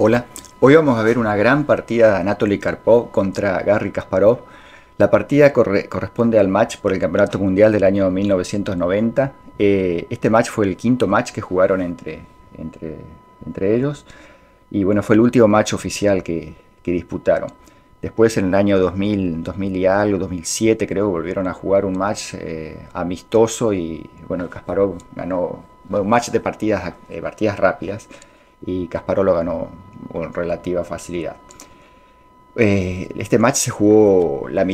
Hola, hoy vamos a ver una gran partida de Anatoly Karpov contra Garry Kasparov. La partida corresponde al match por el Campeonato Mundial del año 1990. Este match fue el quinto match que jugaron entre, entre ellos y bueno, fue el último match oficial que disputaron. Después en el año 2000, 2000 y algo, 2007 creo, volvieron a jugar un match amistoso y bueno, Kasparov ganó bueno, un match de partidas rápidas y Kasparov lo ganó con relativa facilidad. Este match se jugó, la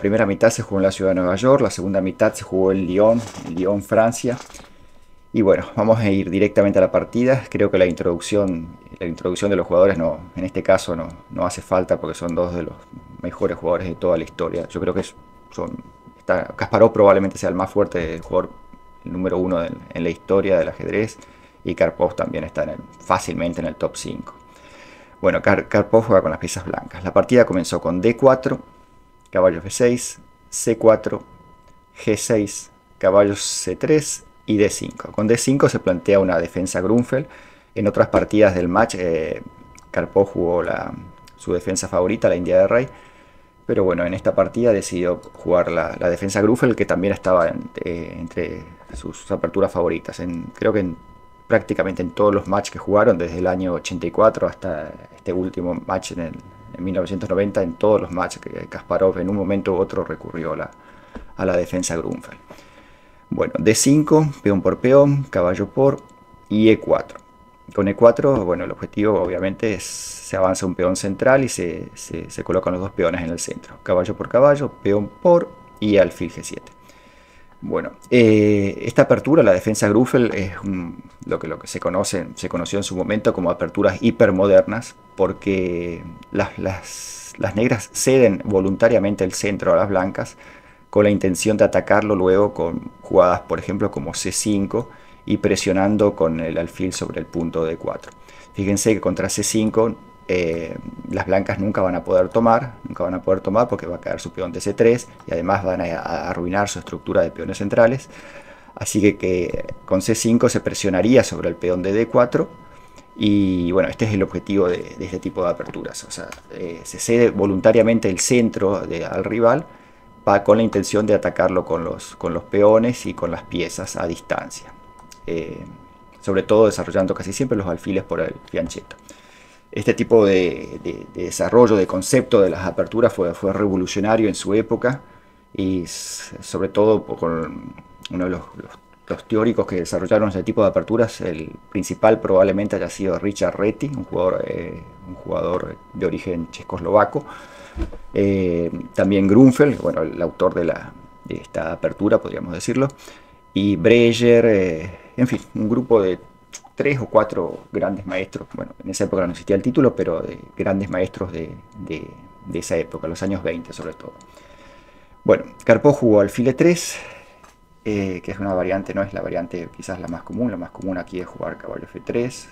primera mitad se jugó en la ciudad de Nueva York, la segunda mitad se jugó en Lyon, Francia. Y bueno, vamos a ir directamente a la partida. Creo que la introducción de los jugadores en este caso no hace falta porque son dos de los mejores jugadores de toda la historia. Yo creo que Kasparov probablemente sea el más fuerte, el jugador el número uno en la historia del ajedrez. Y Karpov también está fácilmente en el top 5. Bueno, Karpov juega con las piezas blancas. La partida comenzó con D4, caballo F6, C4, G6, caballo C3 y D5. Con D5 se plantea una defensa Grunfeld. En otras partidas del match, Karpov jugó su defensa favorita, la India de Rey. Pero bueno, en esta partida decidió jugar la defensa Grunfeld, que también estaba entre sus aperturas favoritas. Creo que prácticamente en todos los matches que jugaron, desde el año 84 hasta este último match en 1990, en todos los matches que Kasparov en un momento u otro recurrió a la defensa Grunfeld. Bueno, D5, peón por peón, caballo por y E4. Con E4, bueno, el objetivo obviamente se avanza un peón central y se colocan los dos peones en el centro. Caballo por caballo, peón por y alfil G7. Bueno, esta apertura, la defensa Grunfeld, es lo que se conoció en su momento como aperturas hipermodernas, porque las negras ceden voluntariamente el centro a las blancas con la intención de atacarlo luego con jugadas, por ejemplo, como C5 y presionando con el alfil sobre el punto D4. Fíjense que contra C5 las blancas nunca van a poder tomar porque va a caer su peón de C3 y además van a arruinar su estructura de peones centrales. Así que con C5 se presionaría sobre el peón de D4 y bueno, este es el objetivo de este tipo de aperturas. O sea, se cede voluntariamente el centro al rival con la intención de atacarlo con los peones y con las piezas a distancia. Sobre todo desarrollando casi siempre los alfiles por el fianchetto. Este tipo de desarrollo de concepto de las aperturas fue revolucionario en su época y sobre todo con uno de los teóricos que desarrollaron este tipo de aperturas, el principal probablemente haya sido Richard Reti, un jugador de origen checoslovaco. También Grunfeld, bueno, el autor de esta apertura, podríamos decirlo, y Breyer, en fin, un grupo de 3 o 4 grandes maestros, bueno, en esa época no existía el título, pero de grandes maestros de esa época, los años 20 sobre todo. Bueno, Karpov jugó alfil E3, que es una variante, no es la variante quizás la más común aquí es jugar caballo F3,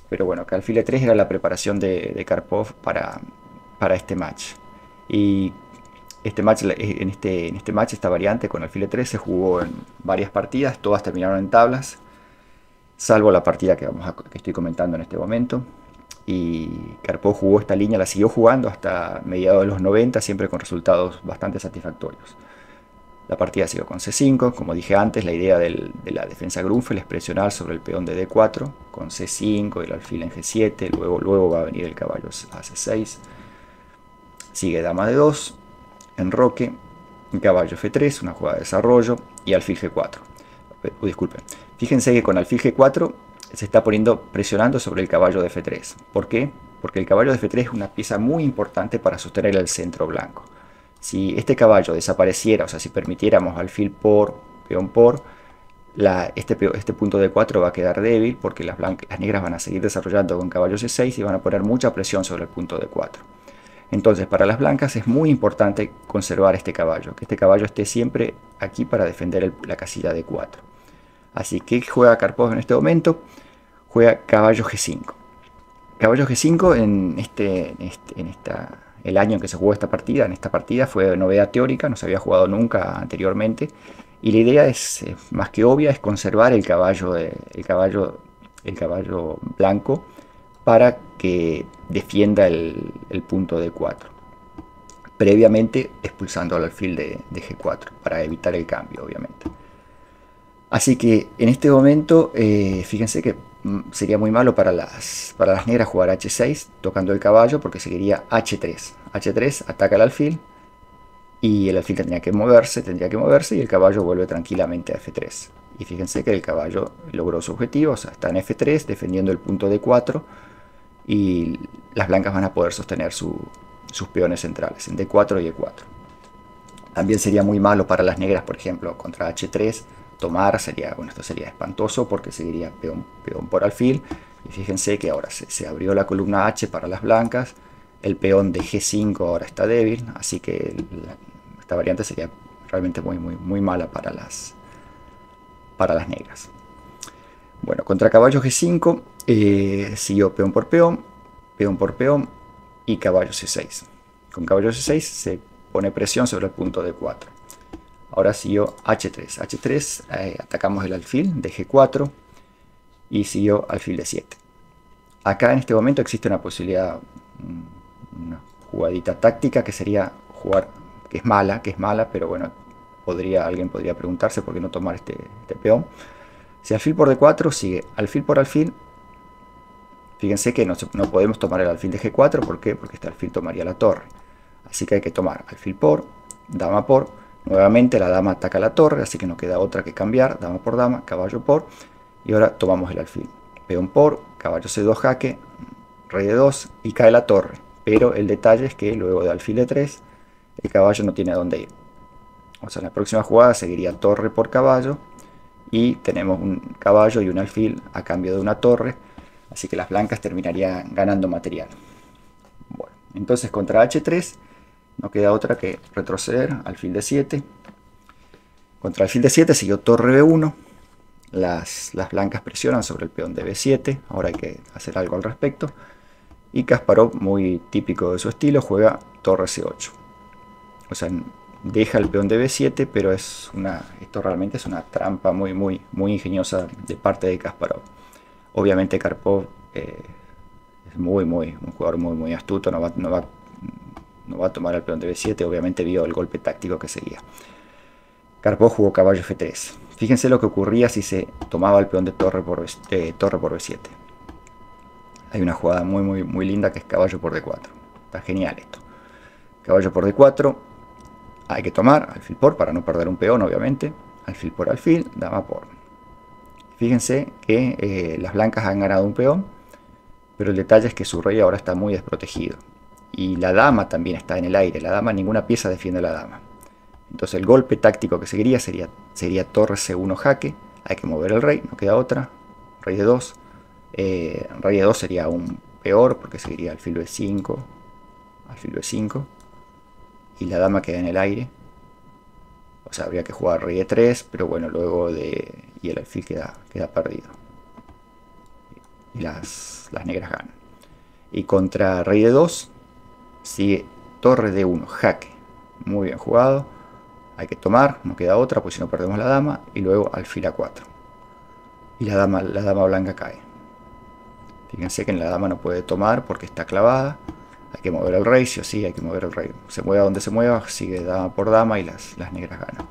pero bueno, que alfil E3 era la preparación de Karpov para este match. Y este match, en este match, esta variante con alfil E3 se jugó en varias partidas, todas terminaron en tablas, salvo la partida que estoy comentando en este momento. Y Karpov jugó esta línea, la siguió jugando hasta mediados de los 90, siempre con resultados bastante satisfactorios. La partida siguió con C5, como dije antes, la idea de la defensa Grunfeld es presionar sobre el peón de D4, con C5, el alfil en G7, luego va a venir el caballo a C6. Sigue dama de 2, enroque, caballo F3, una jugada de desarrollo, y alfil G4. Disculpen, fíjense que con alfil G4 se está presionando sobre el caballo de F3. ¿Por qué? Porque el caballo de F3 es una pieza muy importante para sostener el centro blanco. Si este caballo desapareciera, o sea, si permitiéramos alfil por, peón por, este punto de 4 va a quedar débil porque las negras van a seguir desarrollando con caballo C6 y van a poner mucha presión sobre el punto de 4. Entonces, para las blancas es muy importante conservar este caballo, que este caballo esté siempre aquí para defender la casilla de 4. Así que juega Karpov en este momento, juega caballo G5. Caballo G5 el año en que se jugó esta partida fue novedad teórica, no se había jugado nunca anteriormente. Y la idea es más que obvia, es conservar el caballo blanco para que defienda el punto D4, previamente expulsando al alfil de G4 para evitar el cambio, obviamente. Así que en este momento, fíjense que sería muy malo para las negras jugar H6 tocando el caballo, porque seguiría H3. H3 ataca al alfil y el alfil tendría que moverse y el caballo vuelve tranquilamente a F3. Y fíjense que el caballo logró su objetivo, o sea, está en F3 defendiendo el punto D4 y las blancas van a poder sostener sus peones centrales en D4 y E4. También sería muy malo para las negras, por ejemplo, contra H3 tomar, bueno, esto sería espantoso porque seguiría peón por alfil. Y fíjense que ahora se abrió la columna H para las blancas, el peón de G5 ahora está débil, así que esta variante sería realmente muy mala para las negras. Bueno, contra caballo G5 siguió peón por peón y caballo C6. Con caballo C6 se pone presión sobre el punto D4. Ahora siguió H3. H3 atacamos el alfil de G4 y siguió alfil de 7. Acá en este momento existe una posibilidad, una jugadita táctica que sería jugar, que es mala, pero bueno, alguien podría preguntarse por qué no tomar este peón. Si alfil por D4 sigue alfil por alfil, fíjense que no podemos tomar el alfil de G4, ¿por qué? Porque este alfil tomaría la torre. Así que hay que tomar alfil por, dama por, nuevamente la dama ataca la torre, así que no queda otra que cambiar, dama por dama, caballo por, y ahora tomamos el alfil. Peón por, caballo C2 jaque, rey de 2 y cae la torre. Pero el detalle es que luego de alfil de 3, el caballo no tiene a dónde ir. O sea, en la próxima jugada seguiría torre por caballo y tenemos un caballo y un alfil a cambio de una torre, así que las blancas terminarían ganando material. Bueno, entonces contra H3 no queda otra que retroceder, alfil de 7. Contra alfil de 7 siguió torre B1. Las blancas presionan sobre el peón de B7. Ahora hay que hacer algo al respecto. Y Kasparov, muy típico de su estilo, juega torre C8. O sea, deja el peón de B7, pero esto realmente es una trampa muy ingeniosa de parte de Kasparov. Obviamente Karpov es un jugador muy astuto, no va a tomar el peón de B7, obviamente vio el golpe táctico que seguía. Karpov jugó caballo F3. Fíjense lo que ocurría si se tomaba el peón de torre por B7. Hay una jugada muy linda que es caballo por D4. Está genial esto. Caballo por D4. Hay que tomar alfil por para no perder un peón, obviamente. Alfil por alfil, dama por. Fíjense que las blancas han ganado un peón, pero el detalle es que su rey ahora está muy desprotegido. Y la dama también está en el aire. La dama, ninguna pieza defiende a la dama. Entonces el golpe táctico que seguiría sería torre C1 jaque. Hay que mover el rey, no queda otra. Rey de 2. Rey de 2 sería aún peor porque seguiría alfil B5. Alfil B5. Y la dama queda en el aire. O sea, habría que jugar rey de 3, pero bueno, y el alfil queda perdido. Y las negras ganan. Y contra rey de 2 sigue torre de 1 jaque. Muy bien jugado. Hay que tomar, no queda otra, pues si no perdemos la dama. Y luego alfil A4. Y la dama blanca cae. Fíjense que en la dama no puede tomar porque está clavada. Hay que mover el rey, sí o sí, hay que mover el rey. Se mueva donde se mueva, sigue dama por dama y las negras ganan.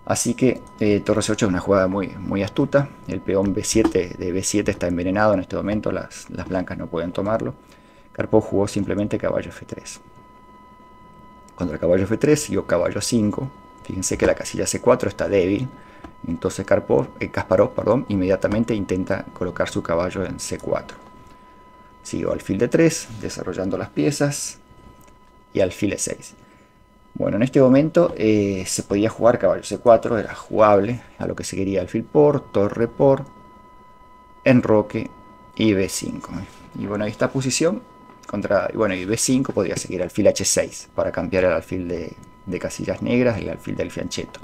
Así que torre C8 es una jugada muy astuta. El peón B7 de B7 está envenenado en este momento, las blancas no pueden tomarlo. Karpov jugó simplemente caballo F3. Contra caballo F3 siguió caballo 5. Fíjense que la casilla C4 está débil. Entonces Kasparov, inmediatamente intenta colocar su caballo en C4. Siguió alfil de 3, desarrollando las piezas. Y alfil de 6. Bueno, en este momento se podía jugar caballo C4, era jugable. A lo que seguiría alfil por, torre por, enroque y B5. Y bueno, esta posición y B5 podría seguir alfil H6 para cambiar el alfil de casillas negras, el alfil del fianchetto.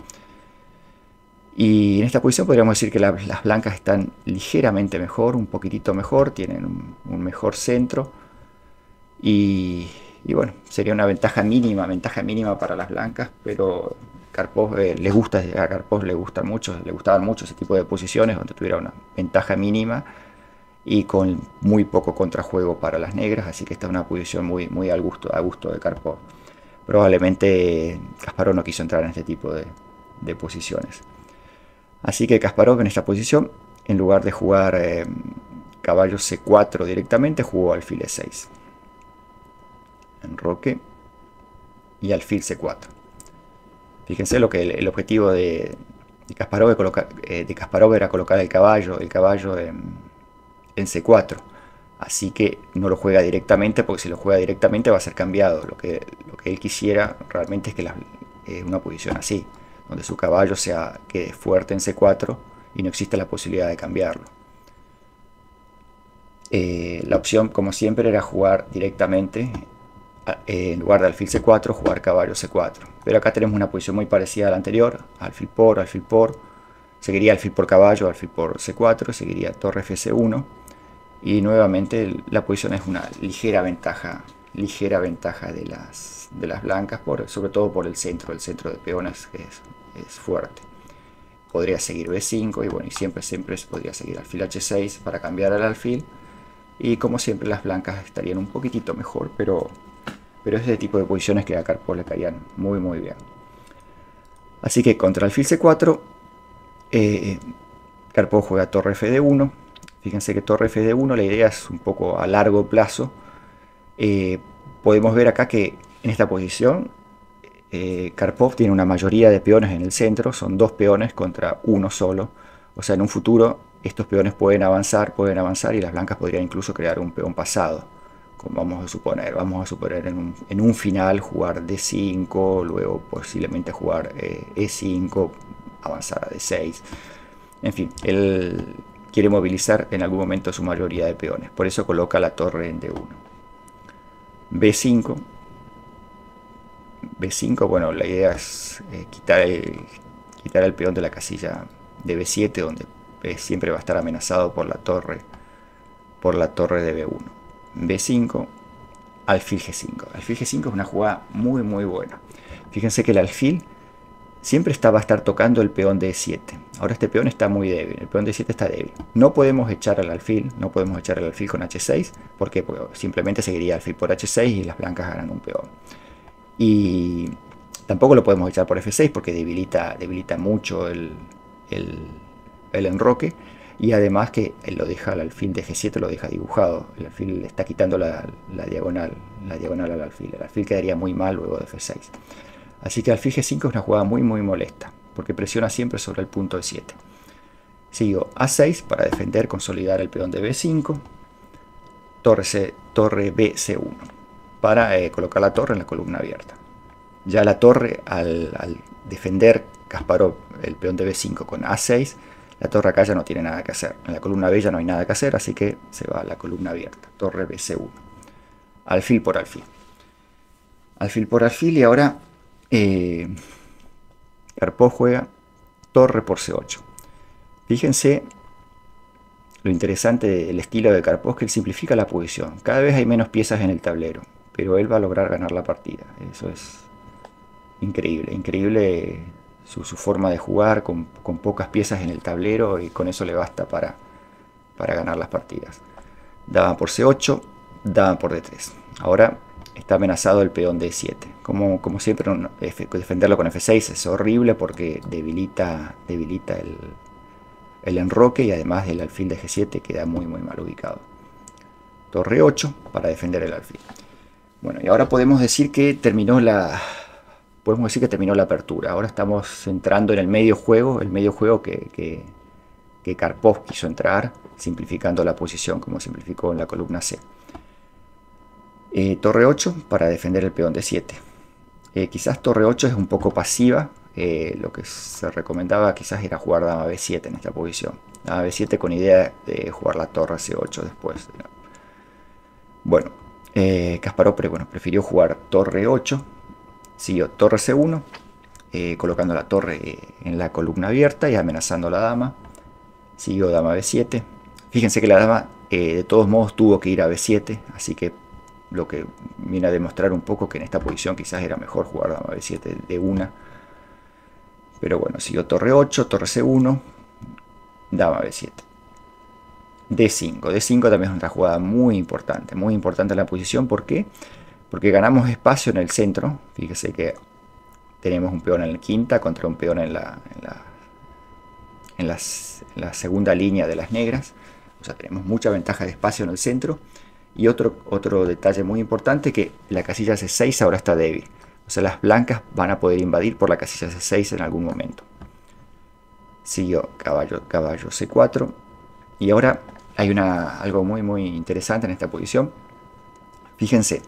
Y en esta posición podríamos decir que las blancas están ligeramente mejor, un poquitito mejor, tienen un mejor centro. Y bueno, sería una ventaja mínima para las blancas, pero a Karpov le gustaban mucho ese tipo de posiciones donde tuviera una ventaja mínima y con muy poco contrajuego para las negras, así que esta es una posición muy a gusto de Karpov. Probablemente Kasparov no quiso entrar en este tipo de posiciones. Así que Kasparov en esta posición, en lugar de jugar caballo C4 directamente, jugó alfil E6. Enroque y alfil C4. Fíjense lo que el objetivo de Kasparov era colocar el caballo en C4. Así que no lo juega directamente, porque si lo juega directamente va a ser cambiado. Lo que él quisiera realmente es que una posición así, donde su caballo quede fuerte en C4 y no existe la posibilidad de cambiarlo. La opción, como siempre, era jugar directamente, en lugar de alfil C4, jugar caballo C4. Pero acá tenemos una posición muy parecida a la anterior, alfil por, seguiría alfil por caballo, alfil por C4, seguiría torre FC1. Y nuevamente la posición es una ligera ventaja de las blancas, sobre todo por el centro de peones que es fuerte. Podría seguir B5 y bueno, y siempre podría seguir alfil H6 para cambiar al alfil. Y como siempre las blancas estarían un poquitito mejor, pero es ese tipo de posiciones que a Karpov le caían muy bien. Así que contra alfil C4, Karpov juega torre Fd1. Fíjense que torre Fd1, la idea es un poco a largo plazo. Podemos ver acá que en esta posición Karpov tiene una mayoría de peones en el centro, son 2 peones contra uno solo. O sea, en un futuro estos peones pueden avanzar y las blancas podrían incluso crear un peón pasado. Como vamos a suponer en un final jugar D5, luego posiblemente jugar E5, avanzar a D6. En fin, él quiere movilizar en algún momento su mayoría de peones, por eso coloca la torre en D1. B5. B5, bueno, la idea es quitar el peón de la casilla de B7, donde siempre va a estar amenazado por la torre de B1. B5, alfil G5. Alfil G5 es una jugada muy buena. Fíjense que el alfil siempre va a estar tocando el peón de E7. Ahora este peón está muy débil, el peón de E7 está débil. No podemos echar al alfil con H6, porque simplemente seguiría alfil por H6 y las blancas ganan un peón. Y tampoco lo podemos echar por F6 porque debilita mucho el enroque. Y además que lo deja al alfil de G7, lo deja dibujado. El alfil le está quitando la diagonal al alfil. El alfil quedaría muy mal luego de F6. Así que alfil G5 es una jugada muy molesta, porque presiona siempre sobre el punto de 7. Sigo A6 para defender, consolidar el peón de B5. Torre BC1 para colocar la torre en la columna abierta. Ya la torre, al defender Kasparov el peón de B5 con A6, la torre acá ya no tiene nada que hacer. En la columna B ya no hay nada que hacer, así que se va a la columna abierta. Torre BC1. Alfil por alfil. Alfil por alfil y ahora Karpov juega torre por C8. Fíjense lo interesante del estilo de Karpov, que él simplifica la posición. Cada vez hay menos piezas en el tablero, pero él va a lograr ganar la partida. Eso es increíble su forma de jugar con pocas piezas en el tablero, y con eso le basta para ganar las partidas. Dama por C8, dama por D3. Ahora está amenazado el peón de E7. Como siempre, defenderlo con F6 es horrible porque debilita el enroque, y además el alfil de G7 queda muy mal ubicado. Torre 8 para defender el alfil. Bueno, y ahora podemos decir que terminó la apertura. Ahora estamos entrando en el medio juego que Karpov quiso entrar, simplificando la posición como simplificó en la columna C. Torre 8 para defender el peón de 7. Quizás torre 8 es un poco pasiva. Lo que se recomendaba quizás era jugar dama B7 en esta posición. Dama B7 con idea de jugar la torre C8 después. Bueno, Kasparov prefirió jugar torre 8. Siguió torre C1, colocando la torre en la columna abierta y amenazando a la dama. Siguió dama B7. Fíjense que la dama de todos modos tuvo que ir a B7, así que lo que viene a demostrar un poco que en esta posición quizás era mejor jugar dama B7 de una. Pero bueno, siguió torre 8, torre C1, dama B7. D5. D5 también es otra jugada muy importante en la posición. ¿Por qué? Porque ganamos espacio en el centro. Fíjese que tenemos un peón en la quinta contra un peón en la segunda línea de las negras. O sea, tenemos mucha ventaja de espacio en el centro. Y otro detalle muy importante, que la casilla C6 ahora está débil. O sea, las blancas van a poder invadir por la casilla C6 en algún momento. Siguió caballo C4. Y ahora hay algo muy interesante en esta posición. Fíjense,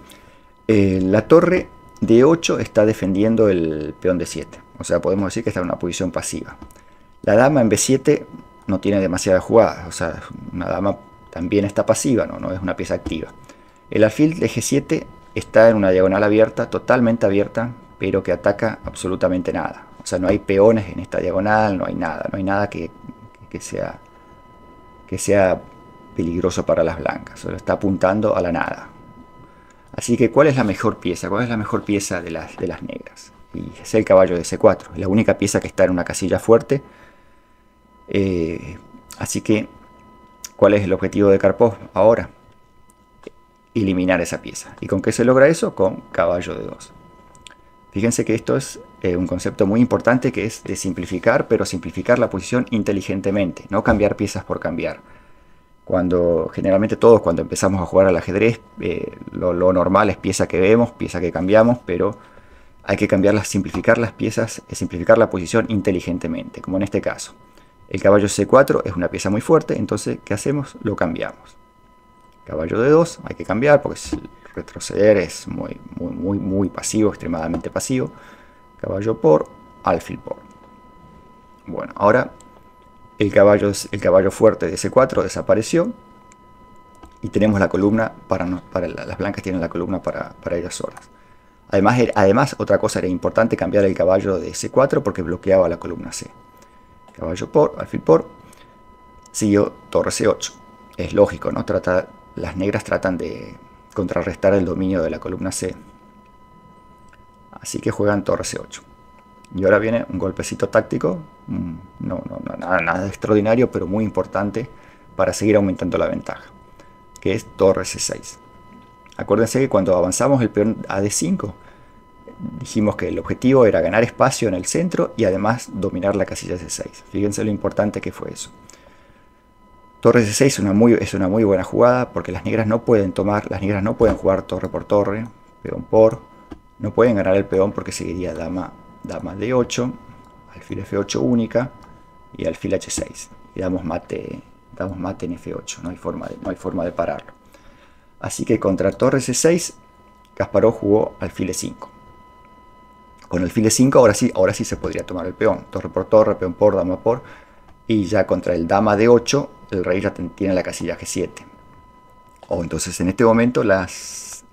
la torre D8 está defendiendo el peón D7. O sea, podemos decir que está en una posición pasiva. La dama en B7 no tiene demasiadas jugadas. O sea, una dama también está pasiva, no es una pieza activa. El alfil de G7 está en una diagonal abierta, totalmente abierta, pero que ataca absolutamente nada. O sea, no hay peones en esta diagonal, no hay nada que sea peligroso para las blancas. Solo está apuntando a la nada. Así que, ¿cuál es la mejor pieza? ¿Cuál es la mejor pieza de las negras? Y es el caballo de C4. Es la única pieza que está en una casilla fuerte. Así que, ¿cuál es el objetivo de Karpov ahora? Eliminar esa pieza. ¿Y con qué se logra eso? Con caballo de 2. Fíjense que esto es un concepto muy importante, que es de simplificar, pero simplificar la posición inteligentemente, no cambiar piezas por cambiar. Generalmente todos cuando empezamos a jugar al ajedrez, lo normal es pieza que vemos, pieza que cambiamos, pero hay que simplificar las piezas, simplificar la posición inteligentemente, como en este caso. El caballo C4 es una pieza muy fuerte, entonces ¿qué hacemos? Lo cambiamos. Caballo de 2 hay que cambiar porque retroceder es muy pasivo, extremadamente pasivo. Caballo por, alfil por. Bueno, ahora el caballo fuerte de C4 desapareció y tenemos la columna las blancas tienen la columna para ellas solas. Además, otra cosa era importante, cambiar el caballo de C4 porque bloqueaba la columna C. Caballo por, alfil por, siguió torre C8. Es lógico, ¿no? Las negras tratan de contrarrestar el dominio de la columna C. Así que juegan torre C8. Y ahora viene un golpecito táctico, nada extraordinario, pero muy importante para seguir aumentando la ventaja, que es torre C6. Acuérdense que cuando avanzamos el peón a D5, dijimos que el objetivo era ganar espacio en el centro y además dominar la casilla C6. Fíjense lo importante que fue eso. Torre C6 es una muy buena jugada porque las negras no pueden jugar torre por torre, peón por, no pueden ganar el peón porque seguiría dama D8, alfil F8 única y alfil H6. Y damos mate en F8, no hay forma de pararlo. Así que contra torre C6, Kasparov jugó alfil E5. Con alfil E5 ahora sí se podría tomar el peón, torre por torre, peón por, dama por. Y ya contra el dama D8, el rey ya tiene la casilla G7. Entonces en este momento las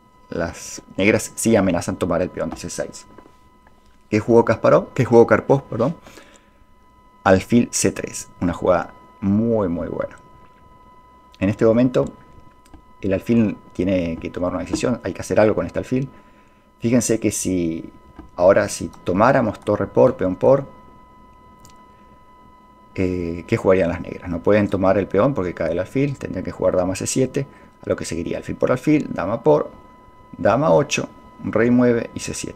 negras sí amenazan tomar el peón de C6. ¿Qué jugó Karpov? Alfil C3. Una jugada muy buena. En este momento el alfil tiene que tomar una decisión. Hay que hacer algo con este alfil. Fíjense que si tomáramos torre por, peón por, ¿qué jugarían las negras? No pueden tomar el peón porque cae el alfil, tendrían que jugar dama C7, a lo que seguiría alfil por alfil, dama por, dama 8, rey 9 y C7.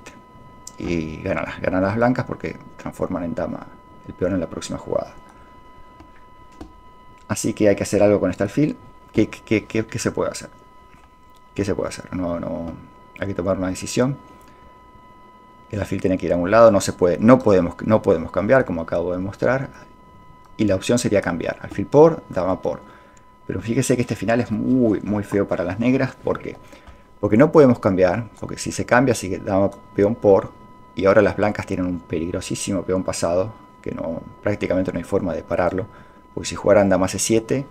Y ganan las blancas porque transforman en dama el peón en la próxima jugada. Así que hay que hacer algo con este alfil. ¿Qué se puede hacer? ¿Qué se puede hacer? Hay que tomar una decisión. El alfil tiene que ir a un lado, no podemos cambiar, como acabo de mostrar. Y la opción sería cambiar, alfil por, dama por. Pero fíjese que este final es muy feo para las negras. ¿Por qué? Porque no podemos cambiar, porque si se cambia, sigue dama peón por, y ahora las blancas tienen un peligrosísimo peón pasado, que prácticamente no hay forma de pararlo, porque si jugaran dama C7,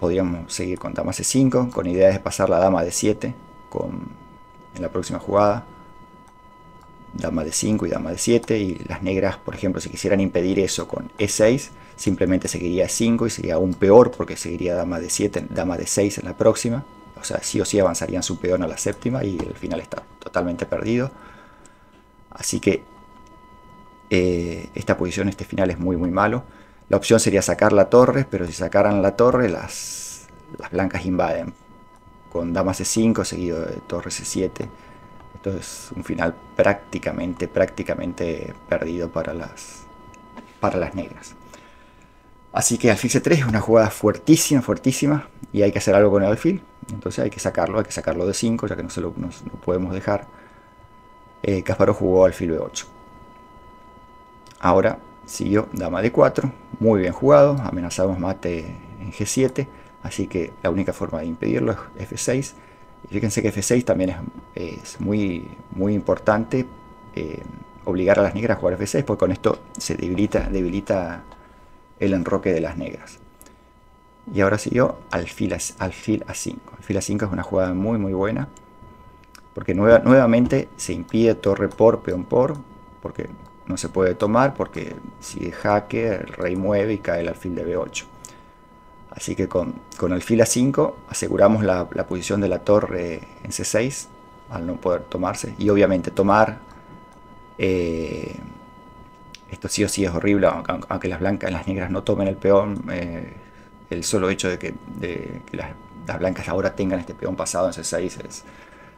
podríamos seguir con dama C5, con ideas de pasar la dama D7 en la próxima jugada, dama D5 y dama D7, y las negras, por ejemplo, si quisieran impedir eso con E6, simplemente seguiría E5 y sería aún peor porque seguiría dama D7, dama D6 en la próxima. O sea, sí o sí avanzarían su peón a la séptima y el final está totalmente perdido. Así que esta posición, este final es muy malo. La opción sería sacar la torre, pero si sacaran la torre, las blancas invaden. Con dama C5 seguido de torre C7. Esto es un final prácticamente perdido para las negras. Así que alfil C3 es una jugada fuertísima, y hay que hacer algo con el alfil. Entonces hay que sacarlo de 5, ya que no podemos dejar. Kasparov jugó alfil B8. Ahora siguió dama D4, muy bien jugado, amenazamos mate en G7, así que la única forma de impedirlo es F6. Y fíjense que F6 también es muy importante, obligar a las negras a jugar F6, porque con esto se debilita el enroque de las negras. Y ahora siguió alfil A5. Alfil A5 es una jugada muy buena, porque nuevamente se impide torre por, peón por, porque no se puede tomar, porque si es jaque el rey mueve y cae el alfil de B8. Así que con alfil A5 aseguramos la posición de la torre en C6 al no poder tomarse. Y obviamente tomar, esto sí o sí es horrible, aunque las negras no tomen el peón. El solo hecho de que las blancas ahora tengan este peón pasado en C6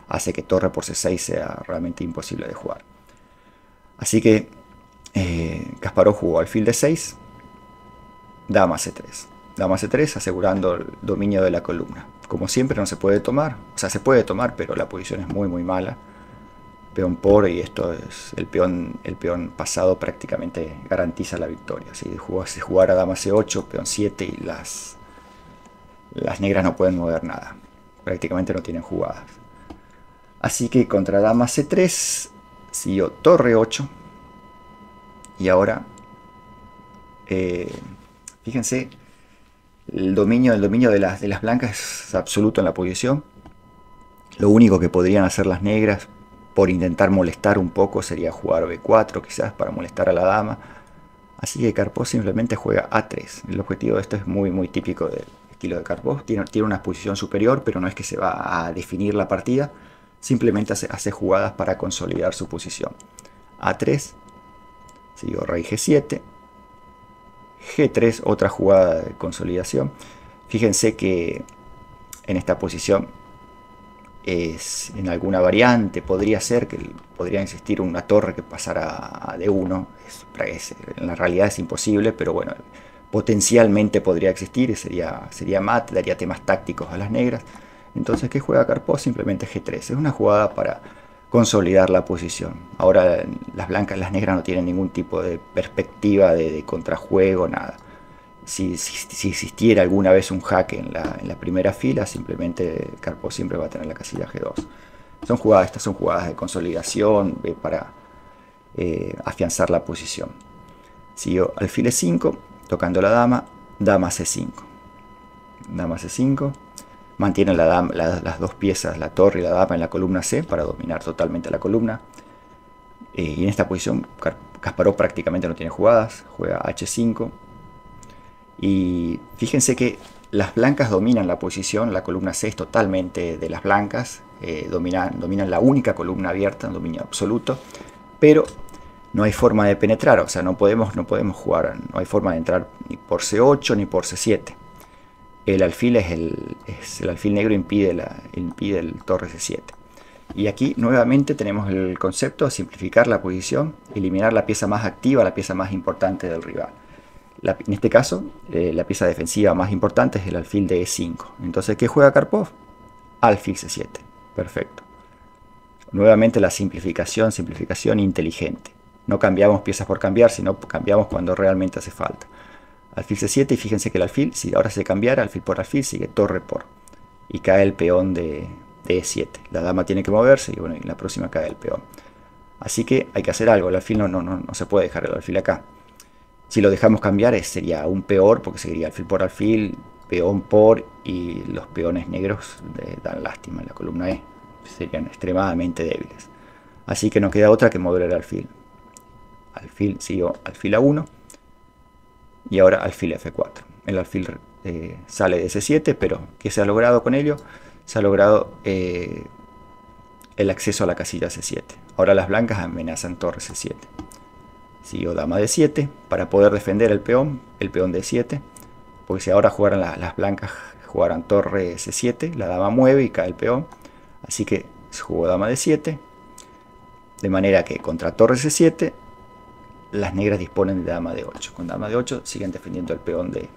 hace que torre por C6 sea realmente imposible de jugar. Así que Kasparov jugó alfil D6, dama C3. Dama C3 asegurando el dominio de la columna. Como siempre no se puede tomar, o sea, se puede tomar, pero la posición es muy mala. Peón por, y esto es el peón pasado prácticamente garantiza la victoria. Si jugara dama C8, peón 7, y las negras no pueden mover nada. Prácticamente no tienen jugadas. Así que contra dama C3 siguió torre 8. Y ahora, fíjense, el dominio de las blancas es absoluto en la posición. Lo único que podrían hacer las negras por intentar molestar un poco sería jugar B4, quizás para molestar a la dama. Así que Karpov simplemente juega A3. El objetivo de esto es muy típico del estilo de Karpov. Tiene una posición superior, pero no es que se va a definir la partida. Simplemente hace jugadas para consolidar su posición. A3, siguió rey G7, G3, otra jugada de consolidación. Fíjense que en esta posición, en alguna variante podría ser que podría existir una torre que pasara a D1. En la realidad es imposible, pero bueno, potencialmente podría existir, y sería mate, daría temas tácticos a las negras. Entonces, ¿qué juega Karpov? Simplemente G3. Es una jugada para consolidar la posición. Ahora las negras no tienen ningún tipo de perspectiva de contrajuego, nada. Si existiera alguna vez un jaque en la primera fila, simplemente Karpov siempre va a tener la casilla G2. Estas son jugadas de consolidación, para afianzar la posición. Siguió alfil E5, tocando la dama, dama C5. Dama C5. Mantiene las dos piezas, la torre y la dama, en la columna C para dominar totalmente la columna. Y en esta posición Kasparov prácticamente no tiene jugadas, juega H5. Y fíjense que las blancas dominan la posición, la columna C es totalmente de las blancas, dominan la única columna abierta, dominio absoluto, pero no hay forma de penetrar, o sea, no podemos jugar, no hay forma de entrar ni por C8 ni por C7. El alfil el alfil negro impide el torre C7. Y aquí nuevamente tenemos el concepto de simplificar la posición, eliminar la pieza más activa, la pieza más importante del rival. En este caso, la pieza defensiva más importante es el alfil de E5. Entonces, ¿qué juega Karpov? Alfil C7. Perfecto. Nuevamente la simplificación inteligente. No cambiamos piezas por cambiar, sino cambiamos cuando realmente hace falta. Alfil C7, y fíjense que el alfil, si ahora se cambiara alfil por alfil, sigue torre por. Y cae el peón de E7. La dama tiene que moverse, y bueno, en la próxima cae el peón. Así que hay que hacer algo. El alfil no se puede dejar el alfil acá. Si lo dejamos cambiar sería aún peor, porque seguiría alfil por alfil, peón por, y los peones negros dan lástima en la columna E. Serían extremadamente débiles. Así que no queda otra que mover el alfil. Alfil siguió alfil A1 y ahora alfil F4. El alfil sale de C7, pero ¿qué se ha logrado con ello? Se ha logrado el acceso a la casilla C7. Ahora las blancas amenazan torre C7. Siguió dama D7 para poder defender el peón D7. Porque si ahora jugaran las blancas, jugaran torre C7, la dama mueve y cae el peón. Así que se jugó dama D7. De manera que contra torre C7, las negras disponen de dama D8. Con dama D8 siguen defendiendo el peón de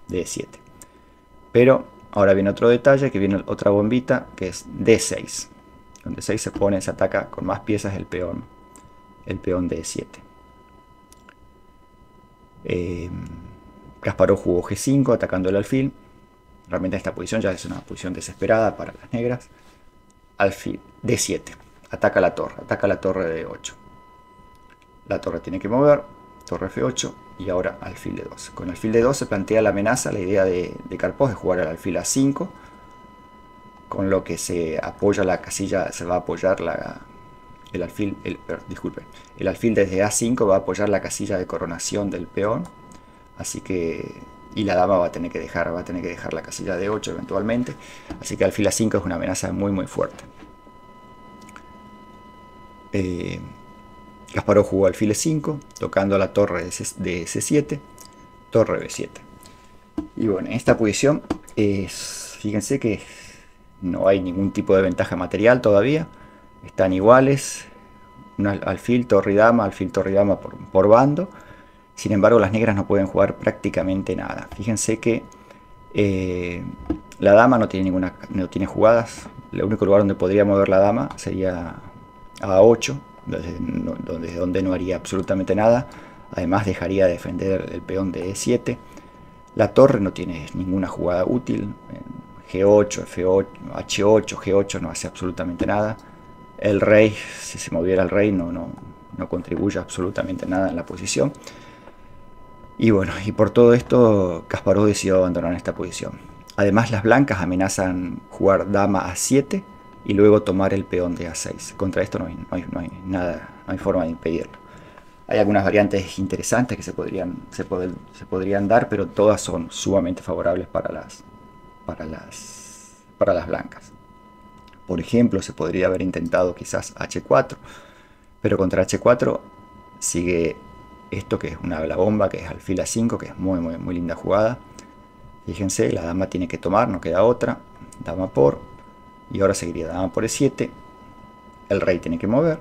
D7. Pero ahora viene otro detalle, que viene otra bombita, que es D6. Con D6 se ataca con más piezas el peón D7. Kasparov jugó G5 atacando el alfil. Realmente esta posición ya es una posición desesperada para las negras. Alfil D7. Ataca la torre de 8. La torre tiene que mover, torre F8 y ahora alfil D2. Con alfil D2 se plantea la amenaza, la idea de Karpov es jugar al alfil A5, con lo que se apoya la casilla, se va a apoyar el alfil desde A5 va a apoyar la casilla de coronación del peón, así que, y la dama va a tener que dejar la casilla de 8 eventualmente, así que alfil A5 es una amenaza muy muy fuerte. Kasparov jugó alfil E5, tocando la torre de C7, torre B7. Y bueno, en esta posición, fíjense que no hay ningún tipo de ventaja material todavía. Están iguales, alfil, torre y dama por bando. Sin embargo, las negras no pueden jugar prácticamente nada. Fíjense que la dama no tiene jugadas. El único lugar donde podría mover la dama sería a 8, desde donde no haría absolutamente nada. Además dejaría de defender el peón de E7. La torre no tiene ninguna jugada útil. G8, F8, H8, G8 no hace absolutamente nada. El rey, si se moviera el rey, no contribuye absolutamente nada en la posición. Y bueno, y por todo esto Kasparov decidió abandonar esta posición. Además, las blancas amenazan jugar dama A7 y luego tomar el peón de A6. Contra esto no hay nada, no hay forma de impedirlo. Hay algunas variantes interesantes que se podrían dar, pero todas son sumamente favorables para las blancas. Por ejemplo, se podría haber intentado quizás H4, pero contra H4 sigue esto que es la bomba, que es alfil A5, que es muy linda jugada. Fíjense, la dama tiene que tomar, no queda otra. Dama por, y ahora seguiría dama por E7. El rey tiene que mover.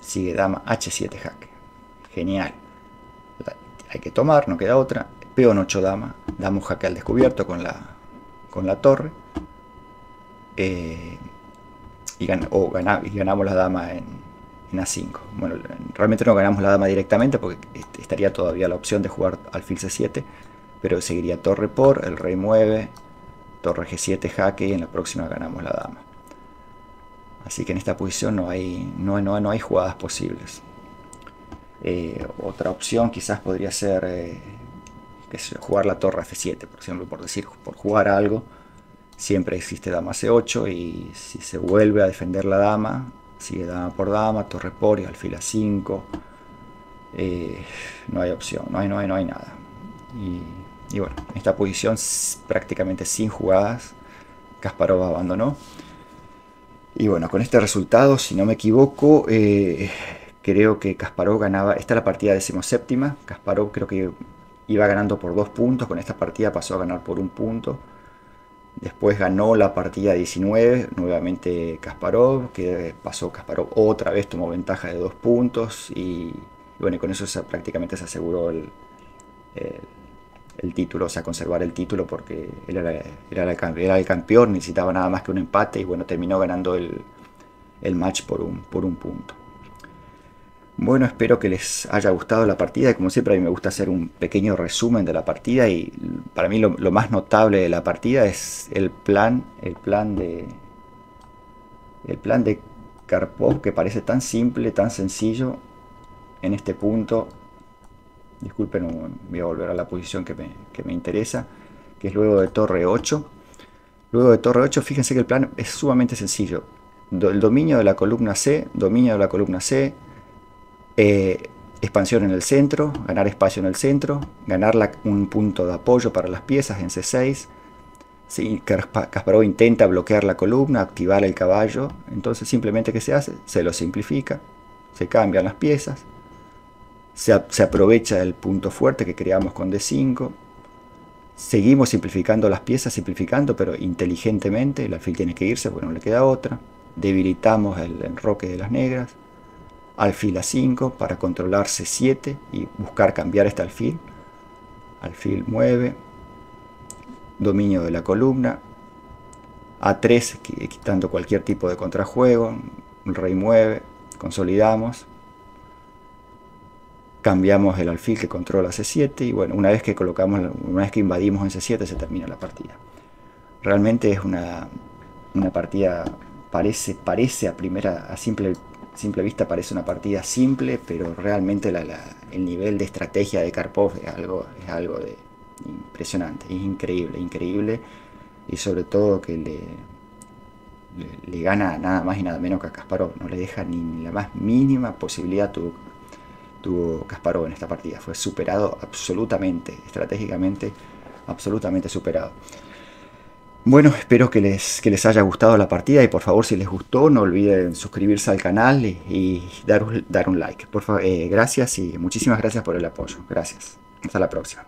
Sigue dama H7 jaque. Genial. Hay que tomar, no queda otra. Peón 8 dama. Damos jaque al descubierto con la torre. Y ganamos la dama en A5. Bueno, realmente no ganamos la dama directamente porque estaría todavía la opción de jugar alfil C7. Pero seguiría torre por, el rey mueve, torre G7 jaque y en la próxima ganamos la dama. Así que en esta posición no hay jugadas posibles. Otra opción quizás podría ser jugar la torre F7, por ejemplo, por jugar algo. Siempre existe dama C8 y si se vuelve a defender la dama, sigue dama, torre por y alfil A5. No hay opción, no hay nada. Y bueno, en esta posición prácticamente sin jugadas, Kasparov abandonó. Y bueno, con este resultado, si no me equivoco, creo que Kasparov ganaba. Esta es la partida 17ª. Kasparov creo que iba ganando por 2 puntos. Con esta partida pasó a ganar por 1 punto. Después ganó la partida 19, nuevamente Kasparov, que pasó Kasparov otra vez, tomó ventaja de 2 puntos. Y bueno, y con eso prácticamente se aseguró el título, o sea, conservar el título, porque él era el campeón, necesitaba nada más que un empate y bueno, terminó ganando el match por un punto. Bueno, espero que les haya gustado la partida y como siempre a mí me gusta hacer un pequeño resumen de la partida y para mí lo más notable de la partida es el plan de Karpov, que parece tan simple, tan sencillo en este punto. Disculpen, voy a volver a la posición que me interesa, que es luego de torre 8. Luego de torre 8, fíjense que el plan es sumamente sencillo. El dominio de la columna C, expansión en el centro, ganar espacio en el centro, ganar un punto de apoyo para las piezas en C6. Sí, Kasparov intenta bloquear la columna, activar el caballo. Entonces simplemente ¿qué se hace? Se lo simplifica, se cambian las piezas. se aprovecha el punto fuerte que creamos con D5. Seguimos simplificando las piezas, simplificando, pero inteligentemente. El alfil tiene que irse porque no le queda otra. Debilitamos el enroque de las negras. Alfil A5 para controlar C7 y buscar cambiar este alfil. Alfil mueve. Dominio de la columna. A3 quitando cualquier tipo de contrajuego. El rey mueve. Consolidamos. Cambiamos el alfil que controla C7 y bueno, una vez que invadimos en C7 se termina la partida. Realmente es una partida, parece a simple vista parece una partida simple, pero realmente el nivel de estrategia de Karpov es algo de impresionante, es increíble, y sobre todo que le gana nada más y nada menos que a Kasparov, no le deja ni la más mínima posibilidad tuvo Kasparov en esta partida. Fue superado absolutamente, estratégicamente absolutamente superado. Bueno, espero que les haya gustado la partida y por favor, si les gustó, no olviden suscribirse al canal y dar un like. Por favor, gracias y muchísimas gracias por el apoyo. Gracias. Hasta la próxima.